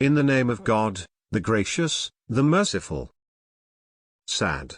In the name of God, the gracious, the merciful. Saad.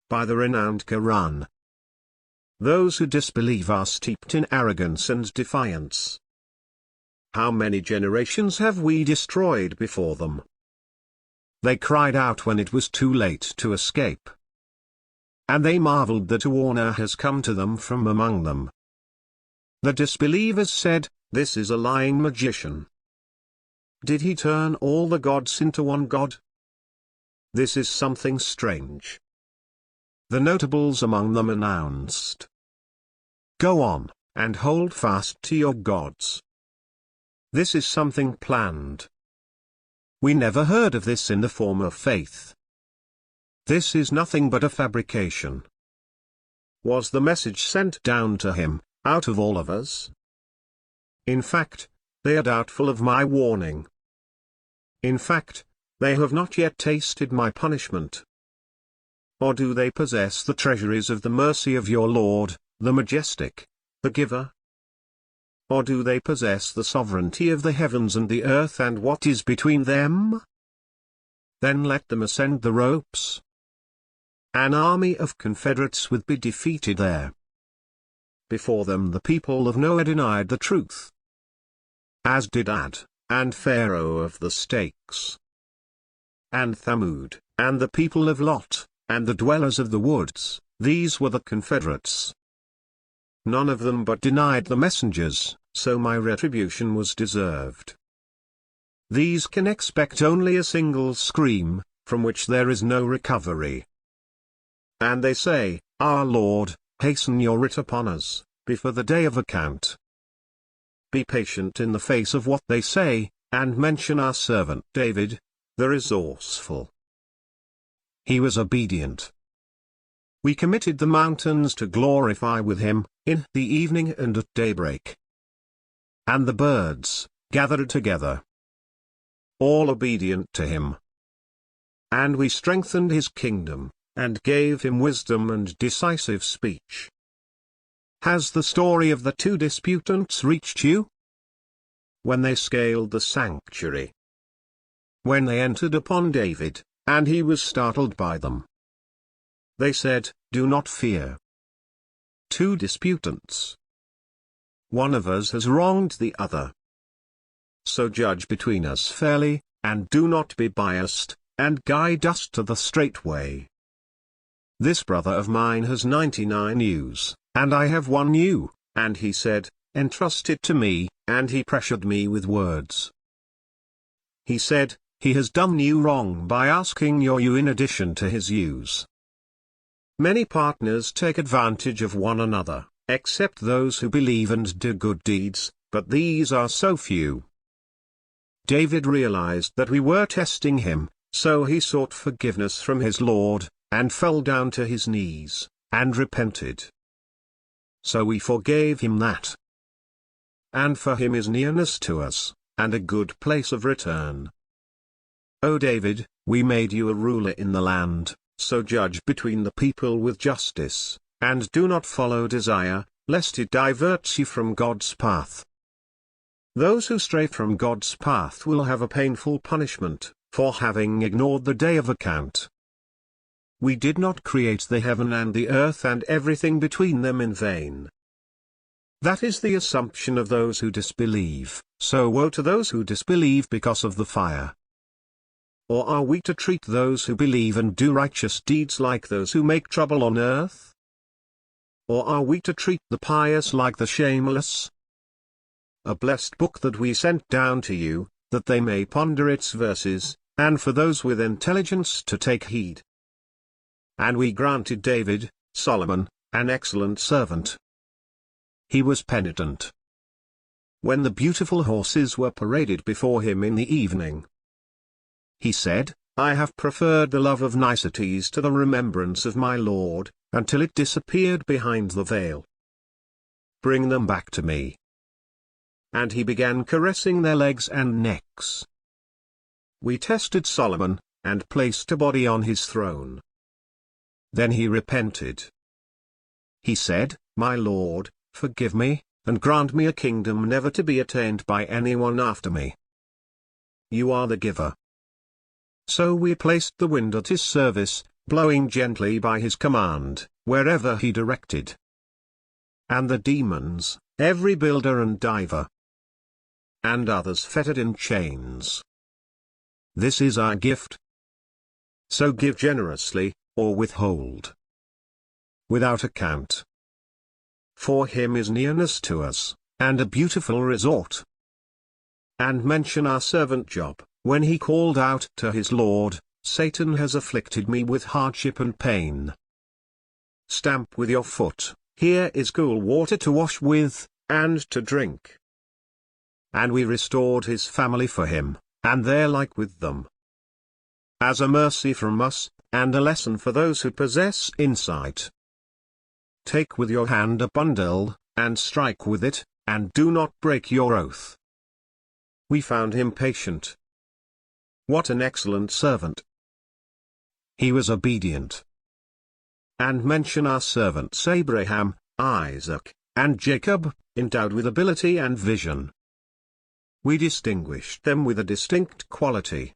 By the renowned Quran. Those who disbelieve are steeped in arrogance and defiance. How many generations have we destroyed before them? They cried out when it was too late to escape. And they marveled that a warner has come to them from among them. The disbelievers said, "This is a lying magician. Did he turn all the gods into one god? This is something strange." The notables among them announced, "Go on, and hold fast to your gods. This is something planned. We never heard of this in the former faith. This is nothing but a fabrication. Was the message sent down to him, out of all of us? In fact, they are doubtful of my warning. In fact, they have not yet tasted my punishment. Or do they possess the treasuries of the mercy of your Lord, the Majestic, the Giver? Or do they possess the sovereignty of the heavens and the earth and what is between them? Then let them ascend the ropes. An army of confederates would be defeated there. Before them the people of Noah denied the truth, as did Ad, and Pharaoh of the stakes, and Thamud, and the people of Lot, and the dwellers of the woods. These were the confederates. None of them but denied the messengers, so my retribution was deserved. These can expect only a single scream, from which there is no recovery. And they say, "Our Lord, hasten your writ upon us, before the day of account." Be patient in the face of what they say, and mention our servant David, the resourceful. He was obedient. We committed the mountains to glorify with him, in the evening and at daybreak. And the birds, gathered together, all obedient to him. And we strengthened his kingdom, and gave him wisdom and decisive speech. Has the story of the two disputants reached you? When they scaled the sanctuary. When they entered upon David, and he was startled by them. They said, "Do not fear." Two disputants. One of us has wronged the other. So judge between us fairly, and do not be biased, and guide us to the straight way. This brother of mine has 99 ewes, and I have 1 ewe, and he said, "Entrust it to me," and he pressured me with words. He said, he has done you wrong by asking your ewe in addition to his ewes. Many partners take advantage of one another, except those who believe and do good deeds, but these are so few. David realized that we were testing him, so he sought forgiveness from his Lord, and fell down to his knees, and repented. So we forgave him that. And for him is nearness to us, and a good place of return. O David, we made you a ruler in the land, so judge between the people with justice, and do not follow desire, lest it diverts you from God's path. Those who stray from God's path will have a painful punishment, for having ignored the day of account. We did not create the heaven and the earth and everything between them in vain. That is the assumption of those who disbelieve, so woe to those who disbelieve because of the fire. Or are we to treat those who believe and do righteous deeds like those who make trouble on earth? Or are we to treat the pious like the shameless? A blessed book that we sent down to you, that they may ponder its verses, and for those with intelligence to take heed. And we granted David, Solomon, an excellent servant. He was penitent. When the beautiful horses were paraded before him in the evening, he said, "I have preferred the love of niceties to the remembrance of my Lord," until it disappeared behind the veil. Bring them back to me. And he began caressing their legs and necks. We tested Solomon, and placed a body on his throne. Then he repented. He said, "My Lord, forgive me, and grant me a kingdom never to be attained by anyone after me." you are the giver. So we placed the wind at his service, blowing gently by his command, wherever he directed. And the demons, every builder and diver, and others fettered in chains. This is our gift. So give generously, or withhold without account. For him is nearness to us, and a beautiful resort. And mention our servant Job, when he called out to his Lord, Satan has afflicted me with hardship and pain. Stamp with your foot, here is cool water to wash with, and to drink. And we restored his family for him, and their like with them. As a mercy from us, and a lesson for those who possess insight. Take with your hand a bundle, and strike with it, and do not break your oath. We found him patient. What an excellent servant! He was obedient. And mention our servants Abraham, Isaac, and Jacob, endowed with ability and vision. We distinguished them with a distinct quality.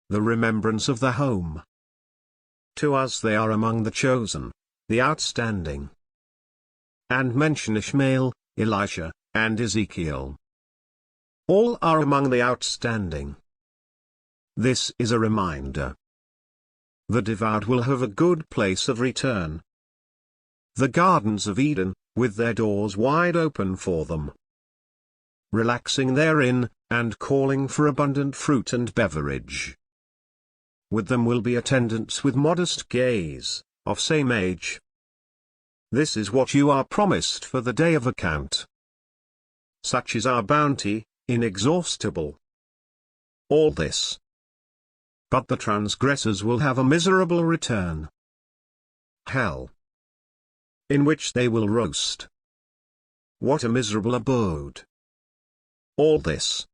The remembrance of the home. To us they are among the chosen, the outstanding. And mention Ishmael, Elisha, and Ezekiel. All are among the outstanding. This is a reminder. The devout will have a good place of return. The gardens of Eden, with their doors wide open for them. Relaxing therein, and calling for abundant fruit and beverage. With them will be attendants with modest gaze, of same age. This is what you are promised for the day of account. Such is our bounty, inexhaustible. All this. But the transgressors will have a miserable return. Hell. In which they will roast. What a miserable abode. All this.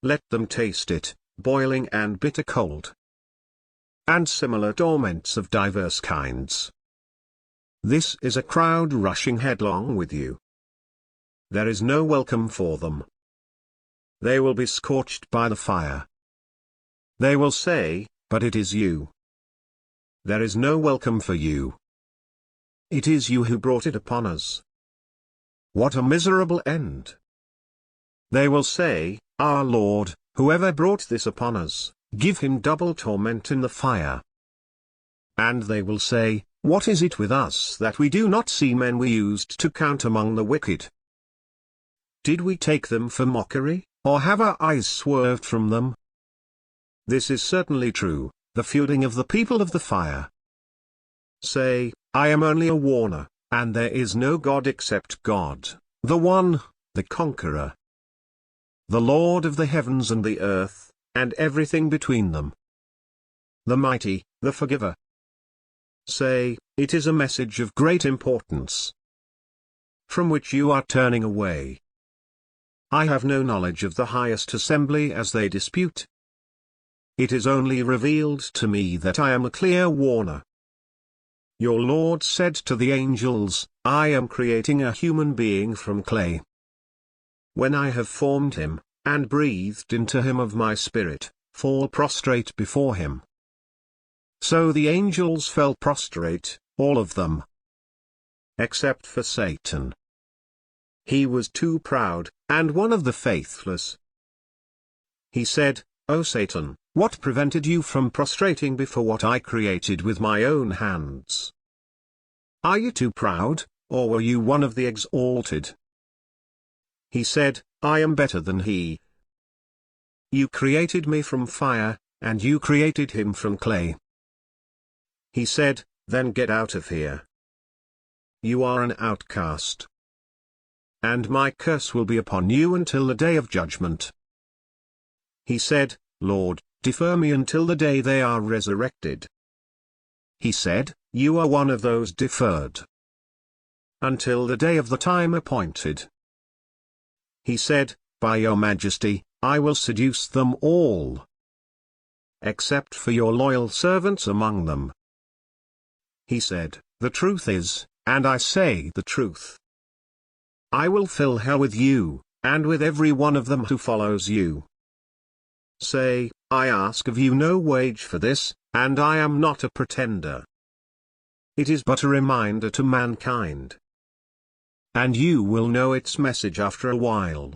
Let them taste it, boiling and bitter cold. And similar torments of diverse kinds. This is a crowd rushing headlong with you. There is no welcome for them. They will be scorched by the fire. They will say, but it is you. There is no welcome for you. It is you who brought it upon us. What a miserable end. They will say, our Lord, whoever brought this upon us, give him double torment in the fire. And they will say, what is it with us that we do not see men we used to count among the wicked? Did we take them for mockery, or have our eyes swerved from them? This is certainly true, the feuding of the people of the fire. Say, I am only a warner, and there is no God except God, the one, the conqueror. The Lord of the heavens and the earth, and everything between them. The mighty, the forgiver. Say, it is a message of great importance, from which you are turning away. I have no knowledge of the highest assembly as they dispute. It is only revealed to me that I am a clear warner. Your Lord said to the angels, I am creating a human being from clay. When I have formed him, and breathed into him of my spirit, fall prostrate before him. So the angels fell prostrate, all of them. Except for Satan. He was too proud, and one of the faithless. He said, O Satan, what prevented you from prostrating before what I created with my own hands? Are you too proud, or were you one of the exalted? He said, I am better than he. You created me from fire, and you created him from clay. He said, then get out of here. You are an outcast. And my curse will be upon you until the day of judgment. He said, Lord, defer me until the day they are resurrected. He said, you are one of those deferred. Until the day of the time appointed. He said, by your majesty, I will seduce them all. Except for your loyal servants among them. He said, the truth is, and I say the truth. I will fill hell with you, and with every one of them who follows you. Say, I ask of you no wage for this, and I am not a pretender. It is but a reminder to mankind. And you will know its message after a while.